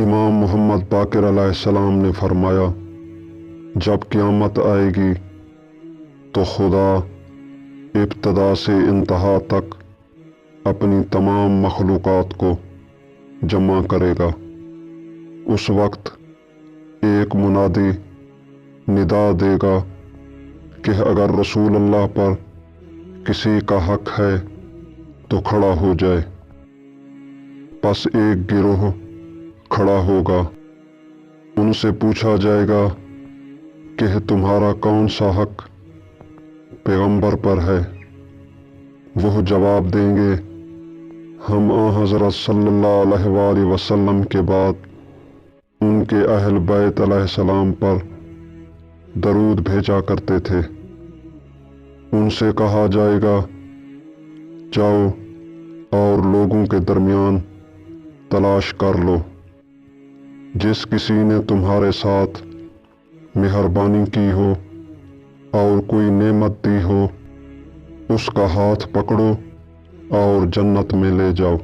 امام محمد باقر علیہ السلام نے فرمایا، جب قیامت آئے گی تو خدا ابتدا سے انتہا تک اپنی تمام مخلوقات کو جمع کرے گا۔ اس وقت ایک منادی ندا دے گا کہ اگر رسول اللہ پر کسی کا حق ہے تو کھڑا ہو جائے۔ پس ایک گروہ کھڑا ہوگا، ان سے پوچھا جائے گا کہ تمہارا کون سا حق پیغمبر پر ہے؟ وہ جواب دیں گے، ہم حضرت صلی اللہ علیہ وآلہ وسلم کے بعد ان کے اہل بیت علیہ السلام پر درود بھیجا کرتے تھے۔ ان سے کہا جائے گا، جاؤ اور لوگوں کے درمیان تلاش کر لو، جس کسی نے تمہارے ساتھ مہربانی کی ہو اور کوئی نعمت دی ہو، اس کا ہاتھ پکڑو اور جنت میں لے جاؤ۔